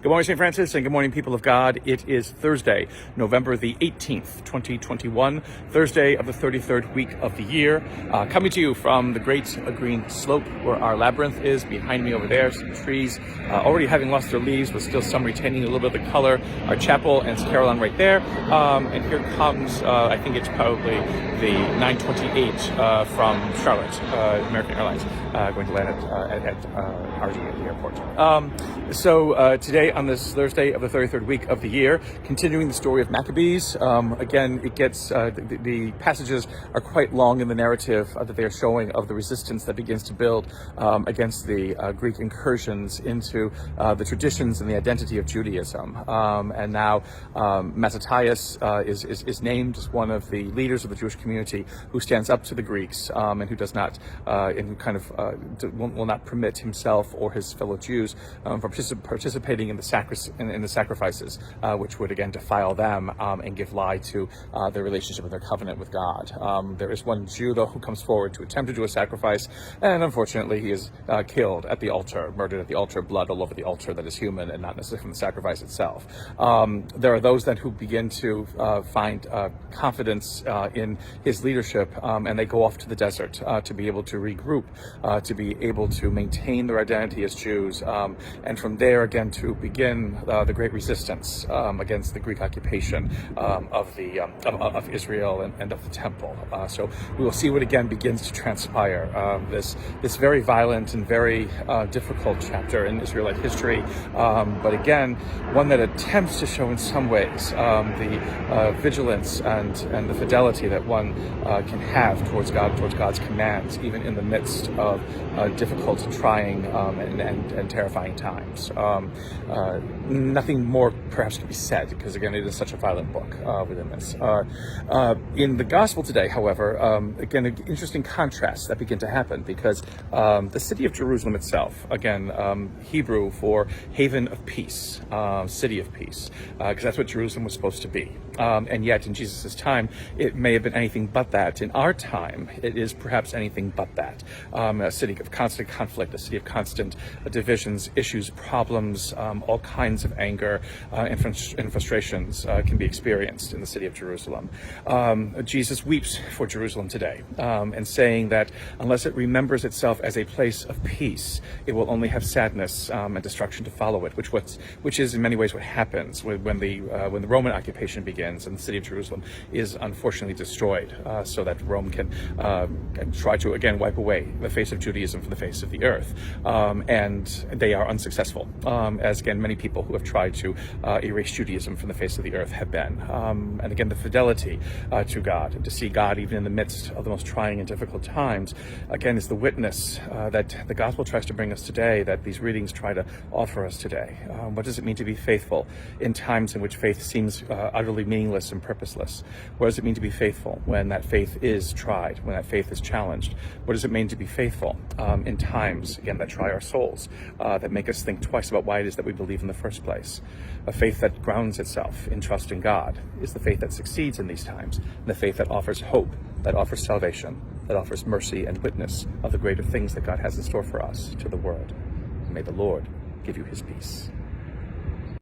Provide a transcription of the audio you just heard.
Good morning, St. Francis, and good morning, people of God. It is Thursday, November the 18th, 2021, Thursday of the 33rd week of the year. Coming to you from the great green slope where our labyrinth is. Behind me over there, some trees already having lost their leaves, but still some retaining a little bit of the color. Our chapel and St. Caroline right there. And here comes, I think it's probably the 928 from Charlotte, American Airlines, going to land at RG at the airport. So today, on this Thursday of the 33rd week of the year, continuing the story of Maccabees. Again, it gets the passages are quite long in the narrative that they are showing of the resistance that begins to build against the Greek incursions into the traditions and the identity of Judaism. And now Matthias is named as one of the leaders of the Jewish community who stands up to the Greeks and who does not, and who kind of will not permit himself or his fellow Jews from participating in the sacrifices, which would again defile them and give lie to their relationship and their covenant with God. There is one Jew, though, who comes forward to attempt to do a sacrifice, and unfortunately he is killed at the altar, murdered at the altar, blood all over the altar that is human and not necessarily from the sacrifice itself. There are those then who begin to find confidence in his leadership, and they go off to the desert to be able to regroup, to be able to maintain their identity as Jews, and from there again to begin the great resistance against the Greek occupation of Israel and of the temple. So we will see what again begins to transpire. This very violent and very difficult chapter in Israelite history, but again one that attempts to show in some ways the vigilance and the fidelity that one can have towards God, towards God's commands, even in the midst of difficult, trying, and terrifying times. Nothing more perhaps can be said, because again it is such a violent book within this. In the gospel today, however, again an interesting contrast that begin to happen, because the city of Jerusalem itself, again Hebrew for haven of peace, city of peace, because that's what Jerusalem was supposed to be. And yet in Jesus' time it may have been anything but that. In our time it is perhaps anything but that. A city of constant conflict, a city of constant divisions, issues, problems, all kinds of anger and frustrations can be experienced in the city of Jerusalem. Jesus weeps for Jerusalem today, and saying that unless it remembers itself as a place of peace, it will only have sadness and destruction to follow it, which is in many ways what happens when the Roman occupation begins and the city of Jerusalem is unfortunately destroyed, so that Rome can try to again wipe away the face of Judaism from the face of the earth, and they are unsuccessful, as again many people who have tried to erase Judaism from the face of the earth have been. And again the fidelity to God, and to see God even in the midst of the most trying and difficult times, again is the witness that the gospel tries to bring us today, that these readings try to offer us today. What does it mean to be faithful in times in which faith seems utterly meaningless and purposeless? What does it mean to be faithful when that faith is tried, when that faith is challenged? What does it mean to be faithful in times, again, that try our souls, that make us think twice about why it is that we believe in the first place? A faith that grounds itself in trust in God is the faith that succeeds in these times, and the faith that offers hope, that offers salvation, that offers mercy and witness of the greater things that God has in store for us to the world. May the Lord give you his peace.